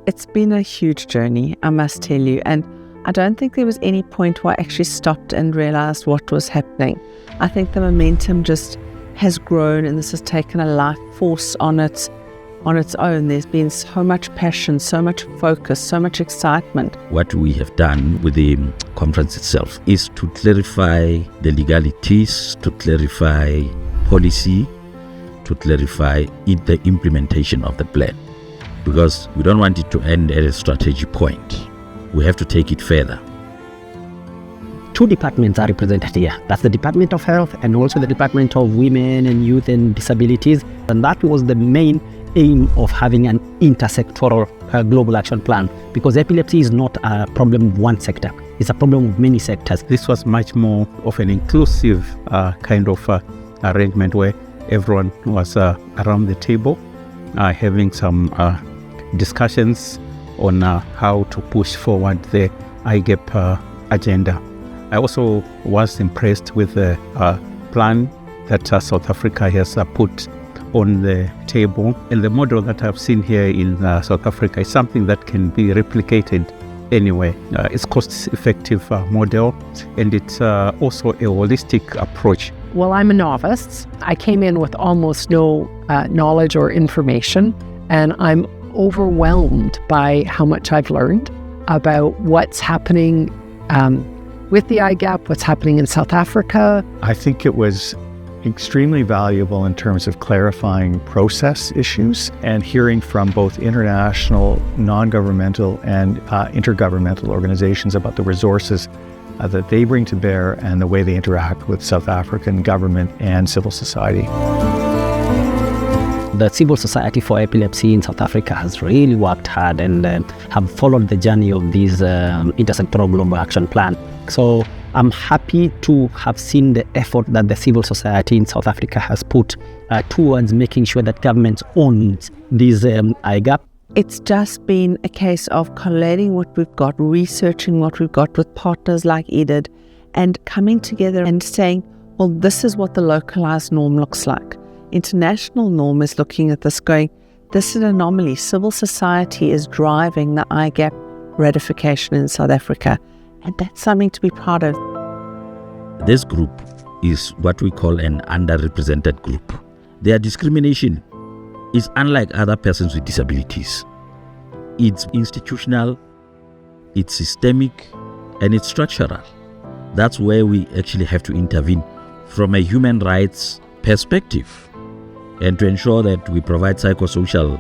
It's been a huge journey, I must tell you, and I don't think there was any point where I actually stopped and realized what was happening. I think the momentum just has grown, and this has taken a life force on its own. There's been so much passion, so much focus, so much excitement. What we have done with the conference itself is to clarify the legalities, to clarify policy, to clarify the implementation of the plan. Because we don't want it to end at a strategy point. We have to take it further. Two departments are represented here. That's the Department of Health and also the Department of Women and Youth and Disabilities. And that was the main aim of having an intersectoral global action plan, because epilepsy is not a problem of one sector. It's a problem of many sectors. This was much more of an inclusive kind of arrangement where everyone was around the table having some discussions on how to push forward the IGAP agenda. I also was impressed with the plan that South Africa has put on the table. And the model that I've seen here in South Africa is something that can be replicated anywhere. It's cost-effective model, and it's also a holistic approach. Well, I'm a novice. I came in with almost no knowledge or information, and I'm overwhelmed by how much I've learned about what's happening with the IGAP, what's happening in South Africa. I think it was extremely valuable in terms of clarifying process issues and hearing from both international, non-governmental and intergovernmental organizations about the resources that they bring to bear and the way they interact with South African government and civil society. The civil society for epilepsy in South Africa has really worked hard and have followed the journey of this intersectoral global action plan. So I'm happy to have seen the effort that the civil society in South Africa has put towards making sure that government owns this IGAP. It's just been a case of collating what we've got, researching what we've got with partners like EDID, and coming together and saying, well, this is what the localized norm looks like. International norm is looking at this going, this is an anomaly. Civil society is driving the IGAP ratification in South Africa, and that's something to be proud of. This group is what we call an underrepresented group. Their discrimination is unlike other persons with disabilities. It's institutional, it's systemic, and it's structural. That's where we actually have to intervene from a human rights perspective, and to ensure that we provide psychosocial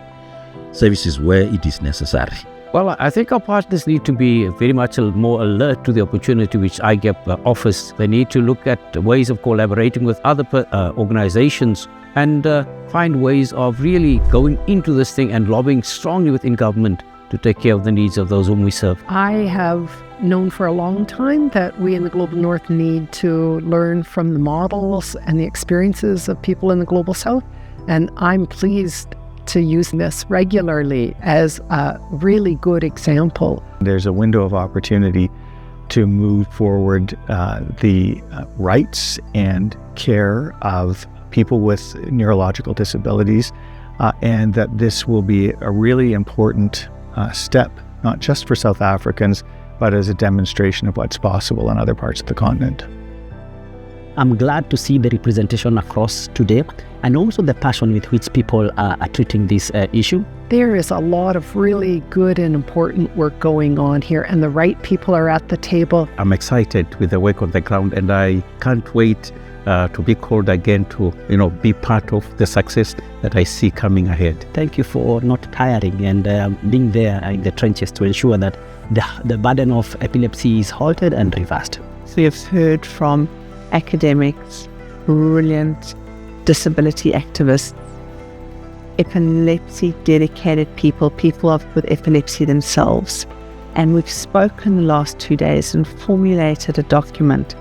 services where it is necessary. Well, I think our partners need to be very much more alert to the opportunity which IGAP offers. They need to look at ways of collaborating with other organizations and find ways of really going into this thing and lobbying strongly within government to take care of the needs of those whom we serve. I have known for a long time that we in the Global North need to learn from the models and the experiences of people in the Global South, and I'm pleased to use this regularly as a really good example. There's a window of opportunity to move forward the rights and care of people with neurological disabilities, and that this will be a really important step, not just for South Africans, but as a demonstration of what's possible in other parts of the continent. I'm glad to see the representation across today and also the passion with which people are treating this issue. There is a lot of really good and important work going on here, and the right people are at the table. I'm excited with the work on the ground, and I can't wait to be called again to be part of the success that I see coming ahead. Thank you for not tiring and being there in the trenches to ensure that the burden of epilepsy is halted and reversed. So you've heard from academics, brilliant disability activists, epilepsy dedicated people with epilepsy themselves. And we've spoken the last 2 days and formulated a document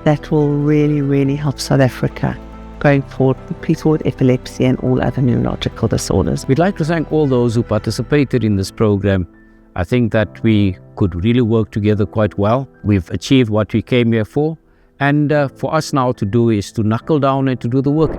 that will really, really help South Africa going forward with people with epilepsy and all other neurological disorders. We'd like to thank all those who participated in this program. I think that we could really work together quite well. We've achieved what we came here for. And for us now to do is to knuckle down and to do the work.